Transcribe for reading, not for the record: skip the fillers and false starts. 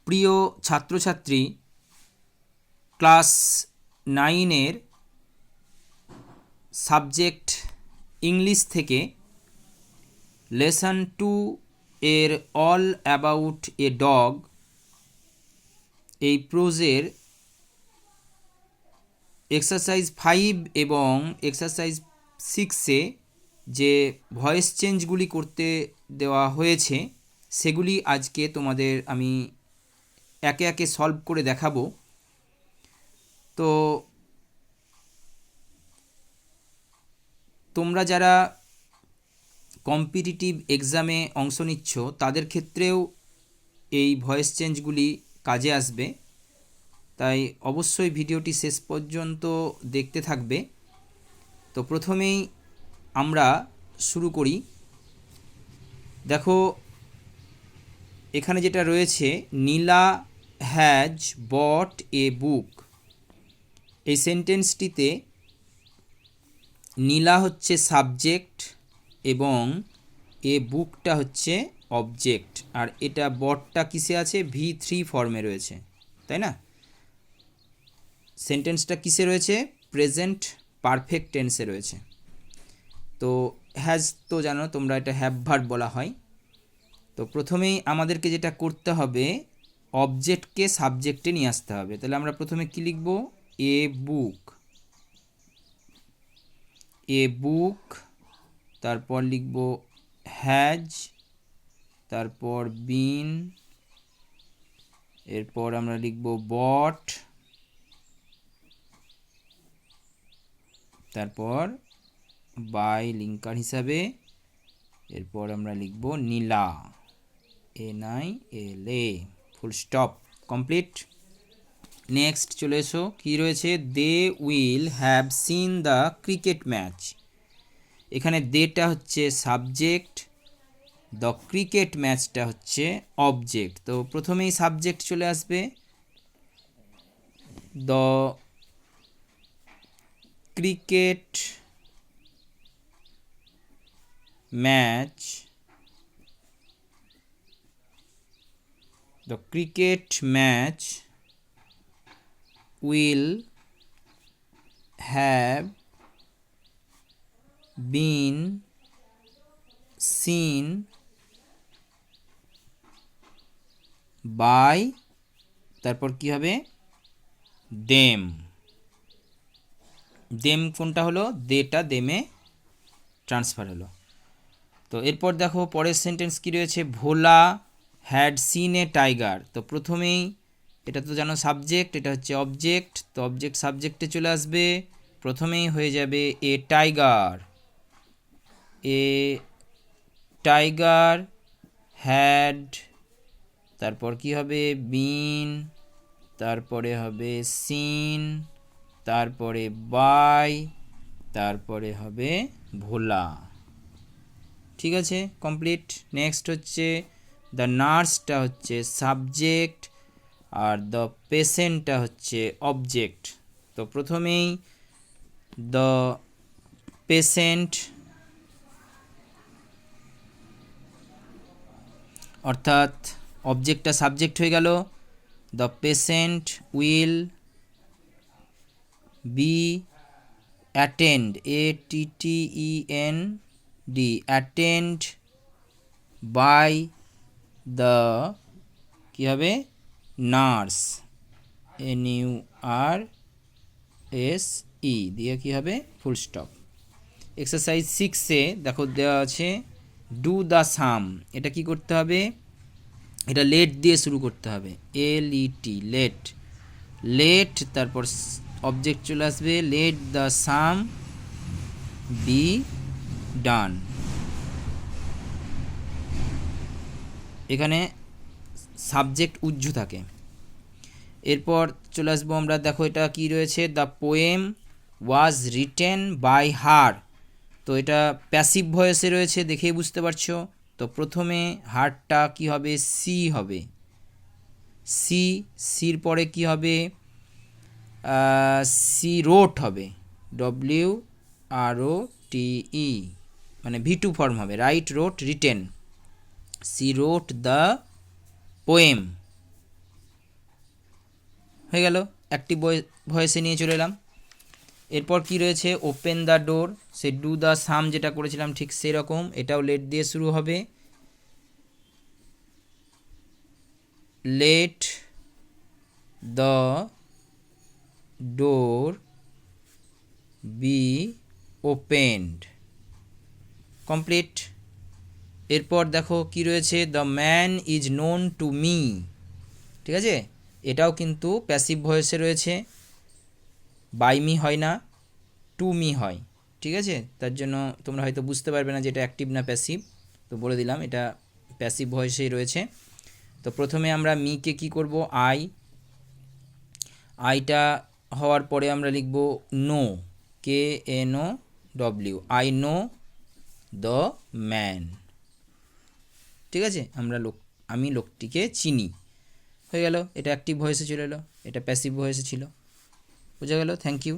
প্রিয় ছাত্রছাত্রী, class 9-এর subject English থেকে লেসন 2 এর অল অ্যাবাউট এ ডগ এই প্রোজের এক্সারসাইজ 5 এবং এক্সারসাইজ 6-এ যে ভয়েস চেঞ্জগুলি করতে দেওয়া হয়েছে সেগুলি আজকে তোমাদের আমি একে একে সলভ করে দেখাবো। তো তোমরা যারা কম্পিটিটিভ এক্সামে অংশ নিচ্ছ তাদের ক্ষেত্রেও এই ভয়েস চেঞ্জগুলি কাজে আসবে, তাই অবশ্যই ভিডিওটি শেষ পর্যন্ত দেখতে থাকবে। তো প্রথমেই আমরা শুরু করি। দেখো এখানে যেটা রয়েছে, নীলা হ্যাজ বট এ বুক। এই সেন্টেন্সটিতে নীলা হচ্ছে সাবজেক্ট এবং এ বুকটা হচ্ছে অবজেক্ট, আর এটা বটটা কিসে আছে? V3 ফর্মে রয়েছে, তাই না? সেন্টেন্সটা কিসে রয়েছে? প্রেজেন্ট পারফেক্ট টেন্সে রয়েছে। তো হ্যাজ তো জানো তোমরা, এটা হ্যাভ ভার্ব বলা হয়। তো প্রথমেই আমাদেরকে যেটা করতে হবে, অবজেক্টকে সাবজেক্টে নিয়ে আসতে হবে। তাহলে আমরা প্রথমে কি লিখব? এ বুক, এ বুক, তারপর লিখব হ্যাজ, তারপর বিন, এরপর আমরা লিখব বট, তারপর বাই লিঙ্কার হিসাবে, এরপর আমরা লিখব Nila, NILA, full stop, complete. Next চলে এসো, কি রয়েছে? They will have seen the cricket match. এখানে দেটা হচ্ছে সাবজেক্ট, দ্য ক্রিকেট ম্যাচটা হচ্ছে অবজেক্ট। তো প্রথমেই সাবজেক্ট চলে আসবে, the cricket match, the cricket match will have been seen by, তারপর কি হবে? them. them কোনটা হলো? দেটা দেমে ট্রান্সফার হলো। তো এরপর দেখো পরের সেন্টেন্স কি রয়েছে? ভোলা হ্যাড সিন এ টাইগার। তো প্রথমেই এটা তো জানো সাবজেক্ট, এটা হচ্ছে অবজেক্ট, তো অবজেক্ট সাবজেক্টে চলে আসবে, প্রথমেই হয়ে যাবে a tiger, a tiger had, তারপর কি হবে? বিন, তারপরে হবে সিন, তারপরে বাই, তারপরে হবে ভোলা। ঠিক আছে, কমপ্লিট। নেক্সট হচ্ছে দ্য নার্সটা হচ্ছে সাবজেক্ট আর দ্য পেশেন্টটা হচ্ছে অবজেক্ট। তো প্রথমেই দ্য পেশেন্ট, অর্থাৎ অবজেক্টটা সাবজেক্ট হয়ে গেল। The patient will be attend, ATTEND, attend by the কী হবে? নার্স, NURSE দিয়ে কী হবে? Full stop. এক্সারসাইজ 6-এ দেখো দেওয়া আছে ডু দ্য সাম। এটা কি করতে হবে? এটা লেট দিয়ে শুরু করতে হবে, LET, লেট, লেট, তারপর অবজেক্ট চলে আসবে, let the sum be done. এখানে সাবজেক্ট উজ্জু থাকে। এরপর চলে আসবো আমরা, দেখো এটা কি রয়েছে? The poem was written by her. তো এটা প্যাসিভ ভয়েসে রয়েছে, দেখেই বুঝতে পারছো। তো প্রথমে হারটা কি হবে? সি হবে, সির পরে কি হবে? সি রোট হবে, WROTE, মানে V2 ফর্ম হবে, write, wrote, written. See wrote the poem, হয়ে গেল, অ্যাক্টিভ ভয়েসে নিয়ে চলে এলাম। এরপর কি রয়েছে, ওপেন দ্য ডোর, সে ডু দ্য সাম যেটা করেছিলাম ঠিক সেরকম, এটাও লেট দিয়ে শুরু হবে। Let the door be opened, complete. এরপর দেখো কি রয়েছে, the man is known to me, ঠিক আছে, এটাও কিন্তু প্যাসিভ ভয়েসে রয়েছে, বাই মি হয় না, টু মি হয়, ঠিক আছে। তার জন্য তোমরা হয়তো বুঝতে পারবে না যে এটা অ্যাক্টিভ না প্যাসিভ, তো বলে দিলাম এটা প্যাসিভ ভয়েসেই রয়েছে। তো প্রথমে আমরা মিকে কি করব, আইটা হওয়ার পরে আমরা লিখব know, KNOW, I know the man, ঠিক আছে, আমি লোকটিকে চিনি, হয়ে গেল। এটা অ্যাক্টিভ ভয়েসে চলে এলো, এটা প্যাসিভ ভয়েসে ছিল, বোঝা গেল। Thank you.